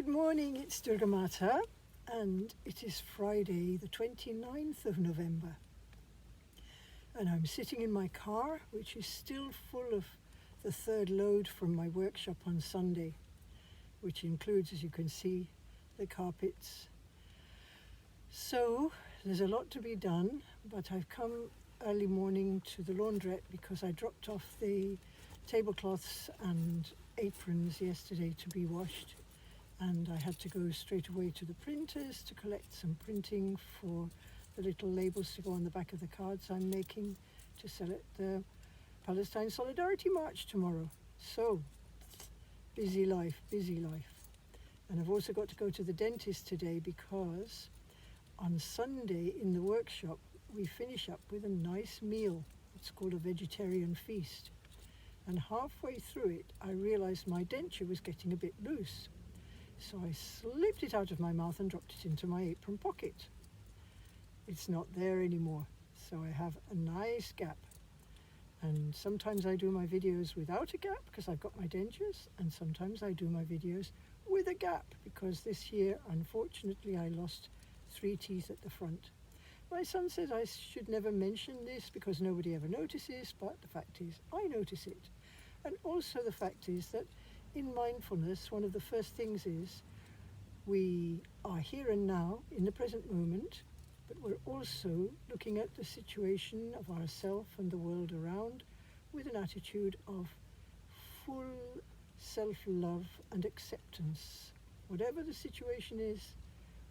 Good morning, it's DurgaMata, and it is Friday the 29th of November. And I'm sitting in my car, which is still full of the third load from my workshop on Sunday, which includes, as you can see, the carpets. So there's a lot to be done, but I've come early morning to the laundrette because I dropped off the tablecloths and aprons yesterday to be washed. And I had to go straight away to the printers to collect some printing for the little labels to go on the back of the cards I'm making to sell at the Palestine Solidarity March tomorrow. So, busy life, busy life. And I've also got to go to the dentist today because on Sunday in the workshop we finish up with a nice meal. It's called a vegetarian feast. And halfway through it I realised my denture was getting a bit loose. So I slipped it out of my mouth and dropped it into my apron pocket. It's not there anymore, so I have a nice gap. And sometimes I do my videos without a gap because I've got my dentures, and sometimes I do my videos with a gap because this year, unfortunately, I lost 3 teeth at the front. My son says I should never mention this because nobody ever notices, but the fact is I notice it. And also the fact is that in mindfulness, one of the first things is we are here and now in the present moment, but we're also looking at the situation of ourselves and the world around with an attitude of full self-love and acceptance. Whatever the situation is,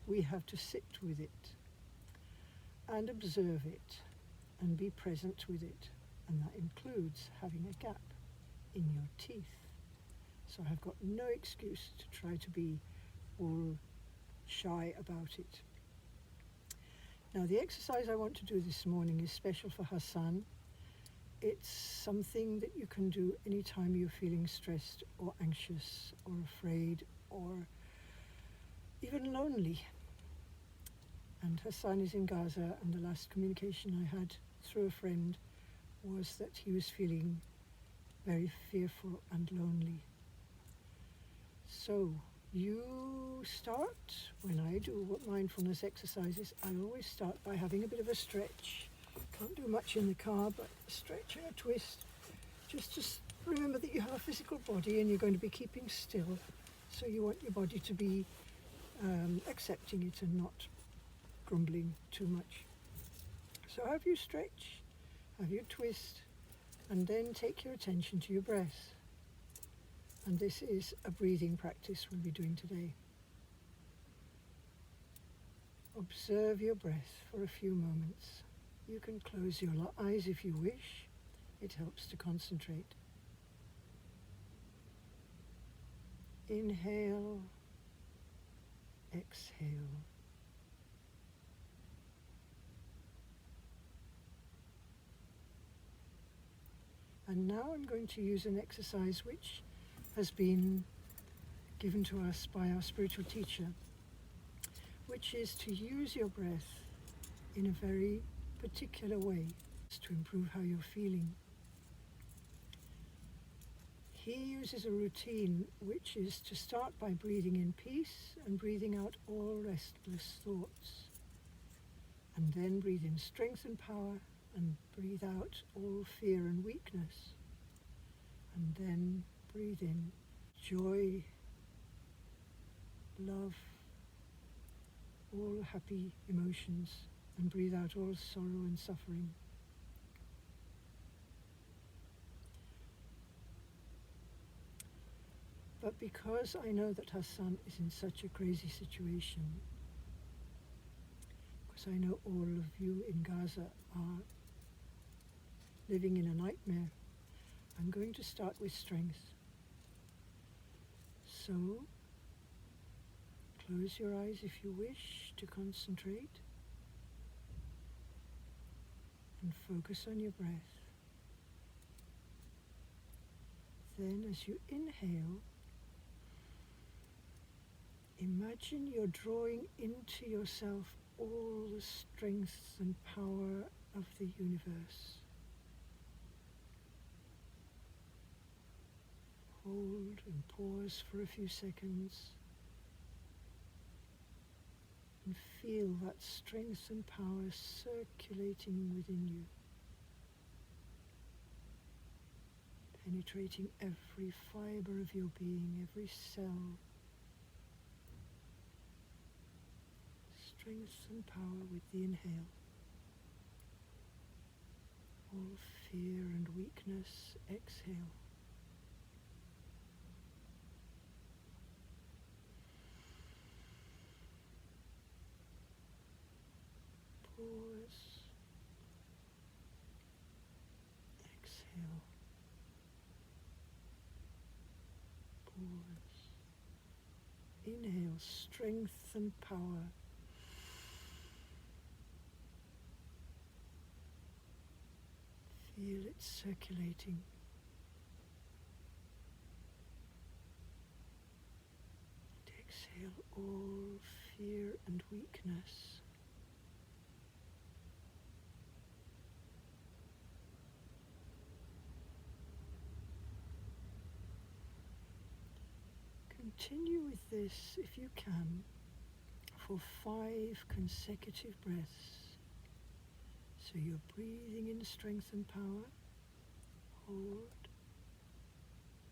we have to sit with it and observe it and be present with it. And that includes having a gap in your teeth. So I've got no excuse to try to be all shy about it. Now the exercise I want to do this morning is special for Hassan. It's something that you can do anytime you're feeling stressed or anxious or afraid or even lonely. And Hassan is in Gaza, and the last communication I had through a friend was that he was feeling very fearful and lonely. So you start, when I do mindfulness exercises, I always start by having a bit of a stretch. Can't do much in the car, but a stretch and a twist. Just remember that you have a physical body and you're going to be keeping still. So you want your body to be accepting it and not grumbling too much. So have you stretch, have you twist, and then take your attention to your breath. And this is a breathing practice we'll be doing today. Observe your breath for a few moments. You can close your eyes if you wish. It helps to concentrate. Inhale, exhale. And now I'm going to use an exercise which has been given to us by our spiritual teacher, which is to use your breath in a very particular way to improve how you're feeling. He uses a routine which is to start by breathing in peace and breathing out all restless thoughts, and then breathe in strength and power and breathe out all fear and weakness, and then breathe in joy, love, all happy emotions, and breathe out all sorrow and suffering. But because I know that Hassan is in such a crazy situation, because I know all of you in Gaza are living in a nightmare, I'm going to start with strength. So, close your eyes if you wish to concentrate and focus on your breath. Then as you inhale, imagine you're drawing into yourself all the strength and power of the universe. Hold and pause for a few seconds And feel that strength and power circulating within you, penetrating every fibre of your being, every cell. Strength and power with the inhale. All fear and weakness, exhale. Pause. Exhale. Pause. Inhale, strength and power. Feel it circulating. And exhale all fear and weakness. Continue with this, if you can, for 5 consecutive breaths. So you're breathing in strength and power. Hold.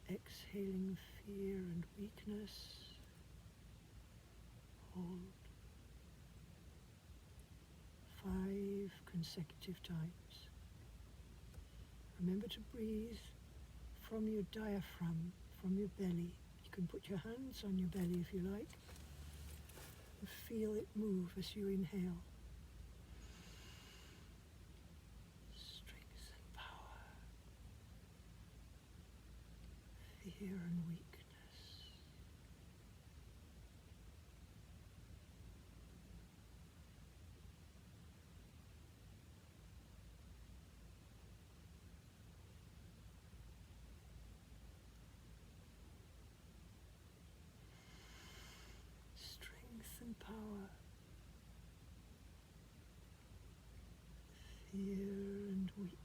Exhaling fear and weakness. Hold. 5 consecutive times. Remember to breathe from your diaphragm, from your belly. You can put your hands on your belly if you like. And feel it move as you inhale. Strength and power. Fear and weakness. Strength and power. Fear and weakness.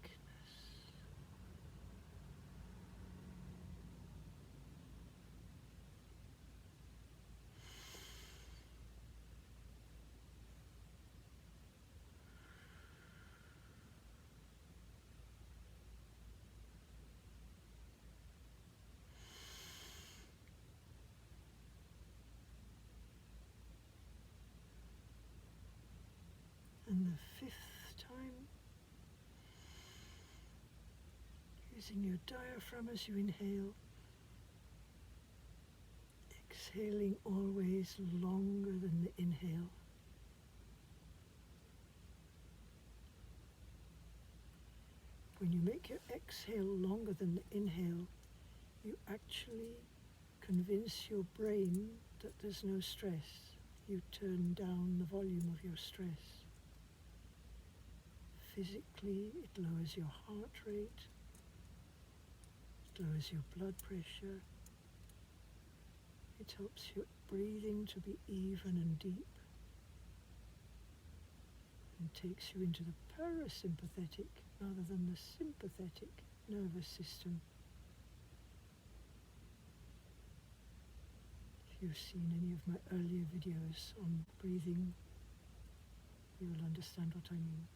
And the 5th time, using your diaphragm as you inhale, exhaling always longer than the inhale. When you make your exhale longer than the inhale, you actually convince your brain that there's no stress. You turn down the volume of your stress. Physically, it lowers your heart rate, it lowers your blood pressure, it helps your breathing to be even and deep, and takes you into the parasympathetic rather than the sympathetic nervous system. If you've seen any of my earlier videos on breathing, you will understand what I mean.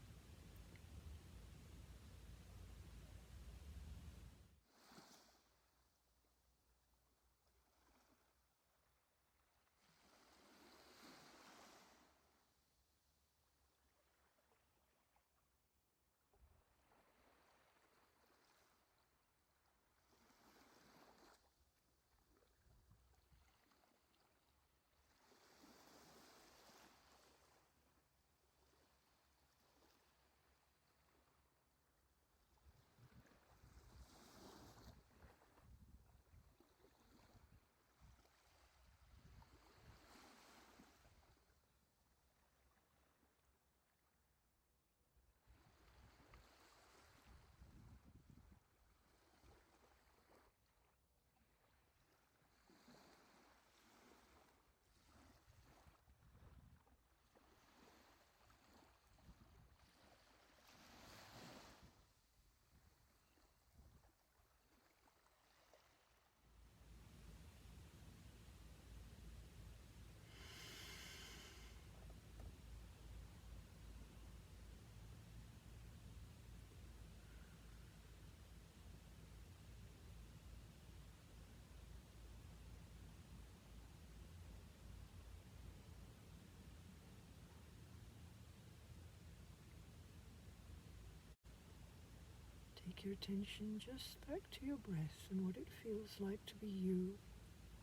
take your attention just back to your breath and what it feels like to be you,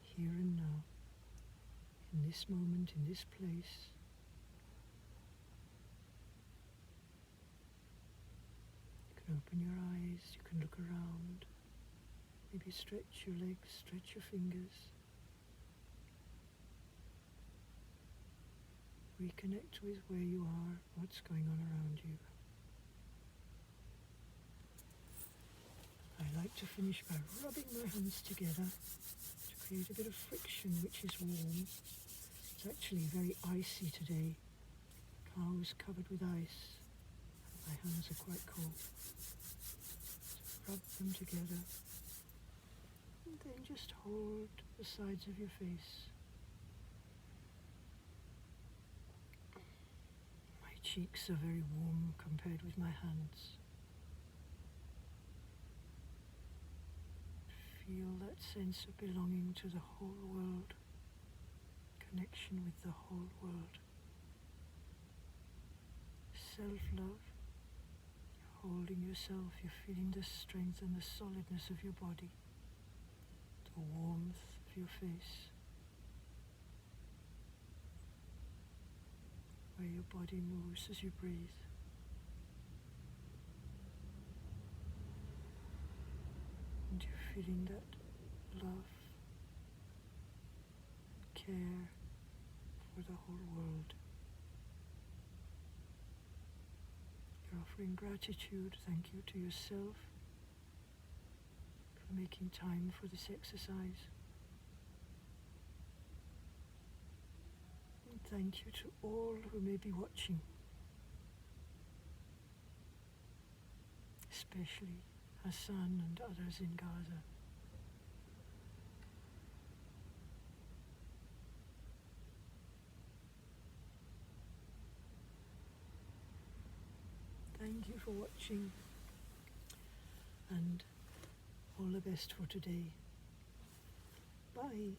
here and now, in this moment, in this place. You can open your eyes, you can look around, maybe stretch your legs, stretch your fingers. Reconnect with where you are, what's going on around you. I like to finish by rubbing my hands together to create a bit of friction, which is warm. It's actually very icy today. Car was covered with ice. My hands are quite cold. So rub them together. And then just hold the sides of your face. My cheeks are very warm compared with my hands. Feel that sense of belonging to the whole world, connection with the whole world. Self-love, you're holding yourself, you're feeling the strength and the solidness of your body, the warmth of your face, where your body moves as you breathe. And you're feeling that love, care for the whole world. You're offering gratitude, thank you to yourself for making time for this exercise. And thank you to all who may be watching, especially Hassan and others in Gaza. Thank you for watching, and all the best for today. Bye.